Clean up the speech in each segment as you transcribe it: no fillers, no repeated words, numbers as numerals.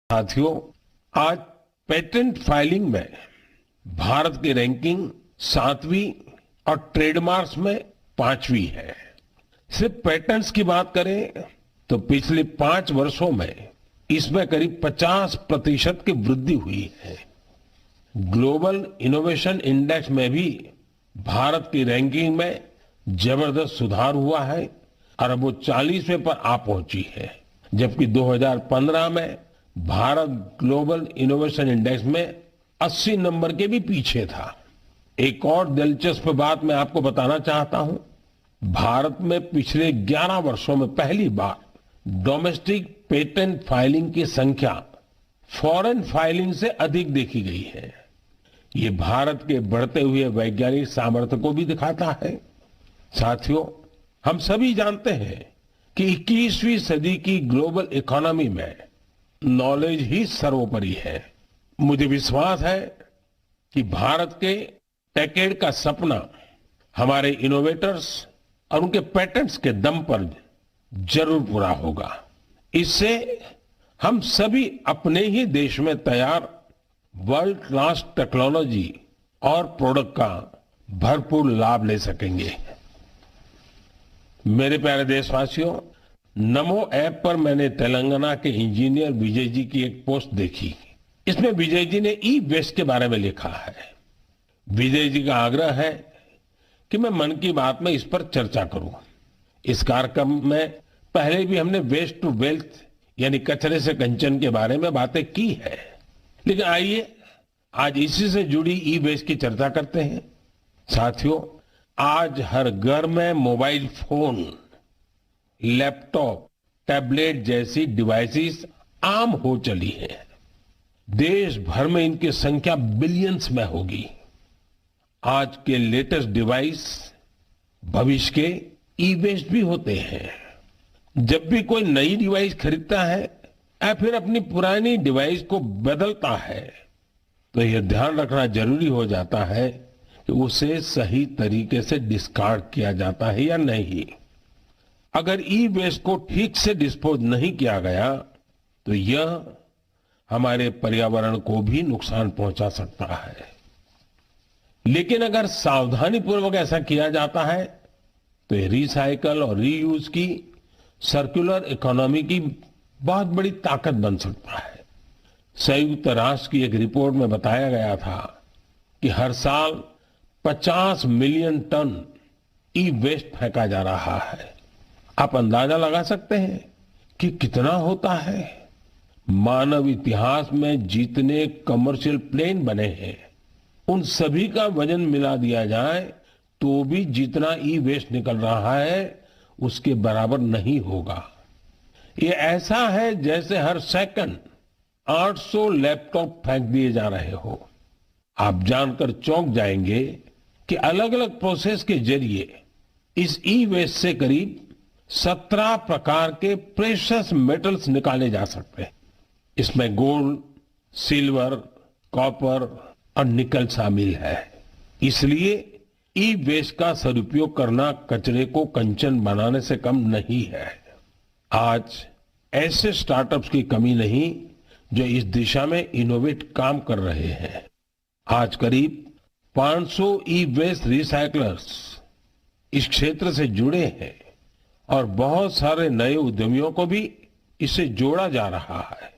साथियों, आज patent filing में भारत की रैंकिंग 7वीं और ट्रेडमार्क्स में 5वीं है। सिर्फ पेटेंट्स की बात करें तो पिछले 5 वर्षों में इसमें करीब 50% की वृद्धि हुई है। ग्लोबल इनोवेशन इंडेक्स में भी भारत की रैंकिंग में जबरदस्त सुधार हुआ है और अब वो 40वें पर आ पहुंची है, जबकि 2015 में भारत ग्लोबल इनोवेशन इंडेक्स में 80 नंबर के भी पीछे था। एक और दिलचस्प बात मैं आपको बताना चाहता हूं। भारत में पिछले 11 वर्षों में पहली बार डोमेस्टिक पेटेंट फाइलिंग की संख्या फॉरेन फाइलिंग से अधिक देखी गई है। ये भारत के बढ़ते हुए वैज्ञानिक सामर्थ्य को भी दिखाता है। साथियों, हम सभी जानते हैं कि 21वीं सदी की ग्लोबल इकोनॉमी में नॉलेज ही सर्वोपरि है। मुझे विश्वास है कि भारत के टेकेड का सपना हमारे इनोवेटर्स और उनके पेटेंट्स के दम पर जरूर पूरा होगा। इससे हम सभी अपने ही देश में तैयार वर्ल्ड क्लास टेक्नोलॉजी और प्रोडक्ट का भरपूर लाभ ले सकेंगे। मेरे प्यारे देशवासियों, नमो ऐप पर मैंने तेलंगाना के इंजीनियर विजय जी की एक पोस्ट देखी। इसमें विजय जी ने ई वेस्ट के बारे में लिखा है। विजय जी का आग्रह है कि मैं मन की बात में इस पर चर्चा करूं। इस कार्यक्रम में पहले भी हमने वेस्ट टू वेल्थ यानी कचरे से कंचन के बारे में बातें की है, लेकिन आइए आज इसी से जुड़ी ई वेस्ट की चर्चा करते हैं। साथियों, आज हर घर में मोबाइल फोन, लैपटॉप, टैबलेट जैसी डिवाइसेस आम हो चली है। देश भर में इनकी संख्या बिलियंस में होगी। आज के लेटेस्ट डिवाइस भविष्य के ई वेस्ट भी होते हैं। जब भी कोई नई डिवाइस खरीदता है या फिर अपनी पुरानी डिवाइस को बदलता है तो यह ध्यान रखना जरूरी हो जाता है कि उसे सही तरीके से डिस्कार्ड किया जाता है या नहीं। अगर ई वेस्ट को ठीक से डिस्पोज नहीं किया गया तो यह हमारे पर्यावरण को भी नुकसान पहुंचा सकता है। लेकिन अगर सावधानी पूर्वक ऐसा किया जाता है तो ये रिसाइकल और रीयूज की सर्कुलर इकोनॉमी की बहुत बड़ी ताकत बन सकता है। संयुक्त राष्ट्र की एक रिपोर्ट में बताया गया था कि हर साल 50 मिलियन टन ई वेस्ट फेंका जा रहा है। आप अंदाजा लगा सकते हैं कि कितना होता है। मानव इतिहास में जितने कमर्शियल प्लेन बने हैं उन सभी का वजन मिला दिया जाए तो भी जितना ई वेस्ट निकल रहा है उसके बराबर नहीं होगा। ये ऐसा है जैसे हर सेकंड 800 लैपटॉप फेंक दिए जा रहे हो। आप जानकर चौंक जाएंगे कि अलग अलग प्रोसेस के जरिए इस ई वेस्ट से करीब 17 प्रकार के प्रेशियस मेटल्स निकाले जा सकते हैं। इसमें गोल्ड, सिल्वर, कॉपर और निकल शामिल है। इसलिए ई वेस्ट का सदुपयोग करना कचरे को कंचन बनाने से कम नहीं है। आज ऐसे स्टार्टअप्स की कमी नहीं जो इस दिशा में इनोवेट काम कर रहे हैं। आज करीब 500 ई वेस्ट रिसाइकलर्स इस क्षेत्र से जुड़े हैं और बहुत सारे नए उद्यमियों को भी इससे जोड़ा जा रहा है।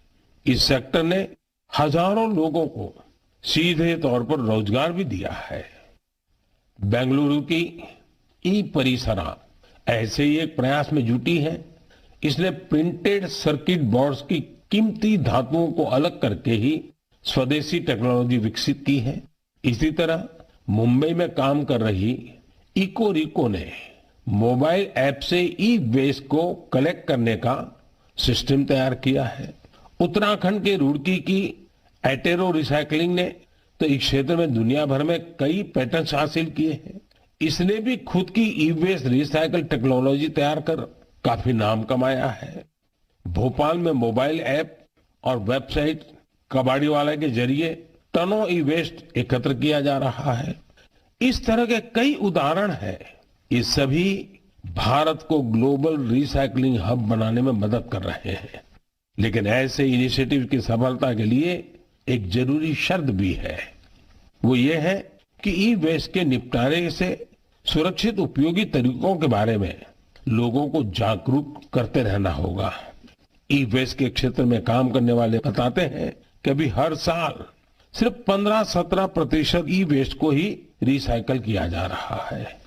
इस सेक्टर ने हजारों लोगों को सीधे तौर पर रोजगार भी दिया है। बेंगलुरु की ई परिसरा ऐसे ही एक प्रयास में जुटी है। इसने प्रिंटेड सर्किट बोर्ड्स की कीमती धातुओं को अलग करके ही स्वदेशी टेक्नोलॉजी विकसित की है। इसी तरह मुंबई में काम कर रही इकोरिको ने मोबाइल ऐप से ई वेस्ट को कलेक्ट करने का सिस्टम तैयार किया है। उत्तराखंड के रुड़की की एटेरो रिसाइकलिंग ने तो इस क्षेत्र में दुनिया भर में कई पेटेंट्स हासिल किए हैं। इसने भी खुद की ई वेस्ट रिसाइकल टेक्नोलॉजी तैयार कर काफी नाम कमाया है। भोपाल में मोबाइल ऐप और वेबसाइट कबाड़ीवाला के जरिए टनों ई वेस्ट एकत्र किया जा रहा है। इस तरह के कई उदाहरण हैं। ये सभी भारत को ग्लोबल रिसाइकलिंग हब बनाने में मदद कर रहे हैं। लेकिन ऐसे इनिशिएटिव की सफलता के लिए एक जरूरी शर्त भी है। वो ये है कि ई वेस्ट के निपटारे से सुरक्षित उपयोगी तरीकों के बारे में लोगों को जागरूक करते रहना होगा। ई वेस्ट के क्षेत्र में काम करने वाले बताते हैं कि अभी हर साल सिर्फ 15-17% ई वेस्ट को ही रिसाइकल किया जा रहा है।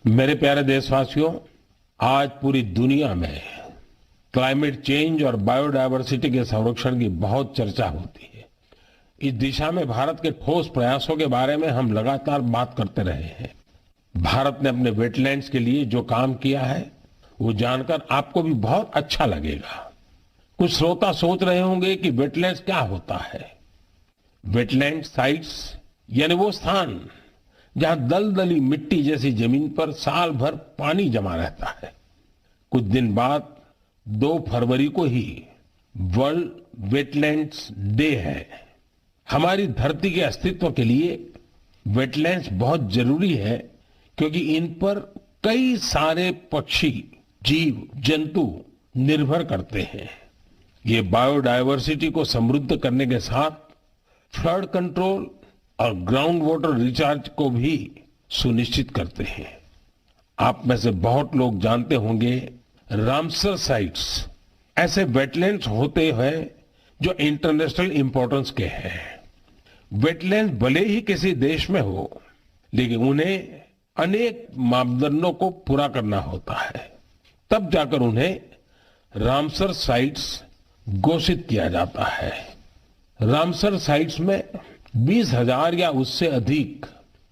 मेरे प्यारे देशवासियों, आज पूरी दुनिया में क्लाइमेट चेंज और बायोडायवर्सिटी के संरक्षण की बहुत चर्चा होती है। इस दिशा में भारत के ठोस प्रयासों के बारे में हम लगातार बात करते रहे हैं। भारत ने अपने वेटलैंड्स के लिए जो काम किया है वो जानकर आपको भी बहुत अच्छा लगेगा। कुछ श्रोता सोच रहे होंगे कि वेटलैंड्स क्या होता है। वेटलैंड साइट्स यानी वो स्थान जहां दलदली मिट्टी जैसी जमीन पर साल भर पानी जमा रहता है। कुछ दिन बाद 2 फरवरी को ही वर्ल्ड वेटलैंड्स डे है। हमारी धरती के अस्तित्व के लिए वेटलैंड्स बहुत जरूरी है, क्योंकि इन पर कई सारे पक्षी, जीव, जंतु निर्भर करते हैं। ये बायोडायवर्सिटी को समृद्ध करने के साथ फ्लड कंट्रोल और ग्राउंड वाटर रिचार्ज को भी सुनिश्चित करते हैं। आप में से बहुत लोग जानते होंगे रामसर साइट्स ऐसे वेटलैंड्स होते हैं जो इंटरनेशनल इंपॉर्टेंस के हैं। वेटलैंड भले ही किसी देश में हो, लेकिन उन्हें अनेक मापदंडों को पूरा करना होता है, तब जाकर उन्हें रामसर साइट्स घोषित किया जाता है। रामसर साइट्स में 20,000 या उससे अधिक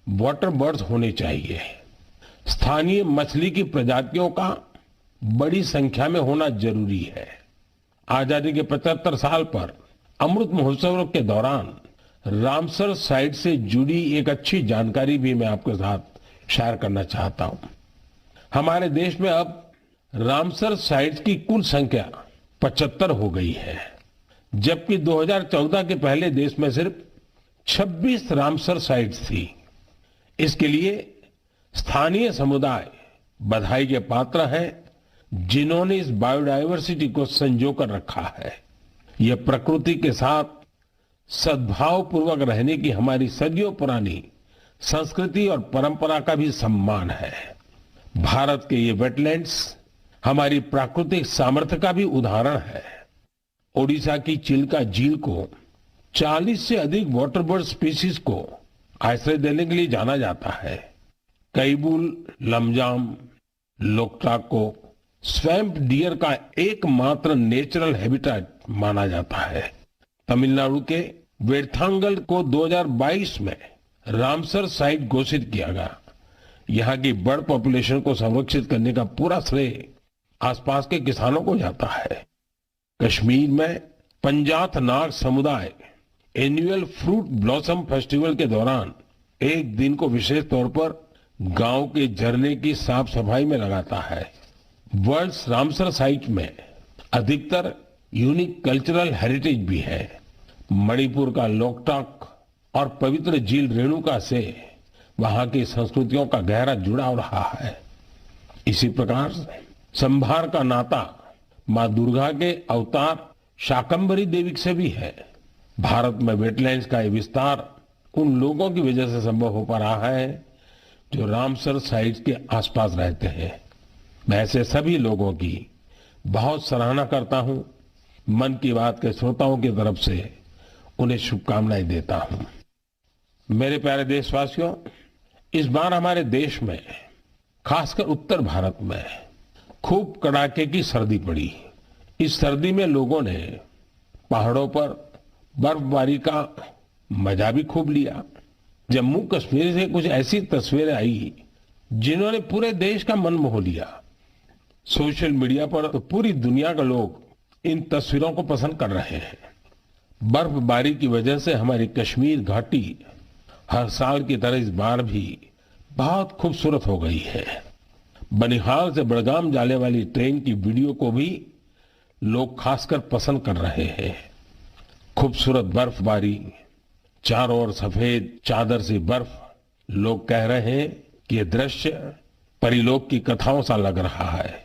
वाटर बर्ड्स होने चाहिए। स्थानीय मछली की प्रजातियों का बड़ी संख्या में होना जरूरी है। आजादी के 75 साल पर अमृत महोत्सव के दौरान रामसर साइट से जुड़ी एक अच्छी जानकारी भी मैं आपके साथ शेयर करना चाहता हूं। हमारे देश में अब रामसर साइट्स की कुल संख्या 75 हो गई है, जबकि 2014 के पहले देश में सिर्फ 26 रामसर साइट्स थी। इसके लिए स्थानीय समुदाय बधाई के पात्र हैं, जिन्होंने इस बायोडायवर्सिटी को संजो कर रखा है। यह प्रकृति के साथ सद्भाव पूर्वक रहने की हमारी सदियों पुरानी संस्कृति और परंपरा का भी सम्मान है। भारत के ये वेटलैंड्स हमारी प्राकृतिक सामर्थ्य का भी उदाहरण है। ओडिशा की चिल्का झील को 40 से अधिक वाटर बर्ड स्पीसीज को आश्रय देने के लिए जाना जाता है। कैबुल लमजाम लोकटाक को स्वैम्प डियर का एकमात्र नेचुरल हैबिटेट माना जाता है। तमिलनाडु के वेर्थांगल को 2022 में रामसर साइट घोषित किया गया। यहाँ की बर्ड पॉपुलेशन को संरक्षित करने का पूरा श्रेय आसपास के किसानों को जाता है। कश्मीर में पंजाथ नाग समुदाय एनुअल फ्रूट ब्लॉसम फेस्टिवल के दौरान एक दिन को विशेष तौर पर गांव के झरने की साफ सफाई में लगाता है। वर्ल्ड रामसर साइट में अधिकतर यूनिक कल्चरल हेरिटेज भी है। मणिपुर का लोकटाक और पवित्र झील रेणुका से वहां की संस्कृतियों का गहरा जुड़ाव रहा है। इसी प्रकार संभार का नाता मां दुर्गा के अवतार शाकंभरी देवी से भी है। भारत में वेटलैंड्स का ये विस्तार उन लोगों की वजह से संभव हो पा रहा है जो रामसर साइट्स के आसपास रहते हैं। मैं ऐसे सभी लोगों की बहुत सराहना करता हूं। मन की बात के श्रोताओं की तरफ से उन्हें शुभकामनाएं देता हूं। मेरे प्यारे देशवासियों, इस बार हमारे देश में, खासकर उत्तर भारत में खूब कड़ाके की सर्दी पड़ी। इस सर्दी में लोगों ने पहाड़ों पर बर्फबारी का मजा भी खूब लिया। जम्मू कश्मीर से कुछ ऐसी तस्वीरें आई जिन्होंने पूरे देश का मन मोह लिया। सोशल मीडिया पर तो पूरी दुनिया के लोग इन तस्वीरों को पसंद कर रहे हैं। बर्फबारी की वजह से हमारी कश्मीर घाटी हर साल की तरह इस बार भी बहुत खूबसूरत हो गई है। बनिहाल से बड़गाम जाने वाली ट्रेन की वीडियो को भी लोग खासकर पसंद कर रहे हैं। खूबसूरत बर्फबारी, चारों ओर सफेद चादर सी बर्फ। लोग कह रहे हैं कि यह दृश्य परिलोक की कथाओं सा लग रहा है।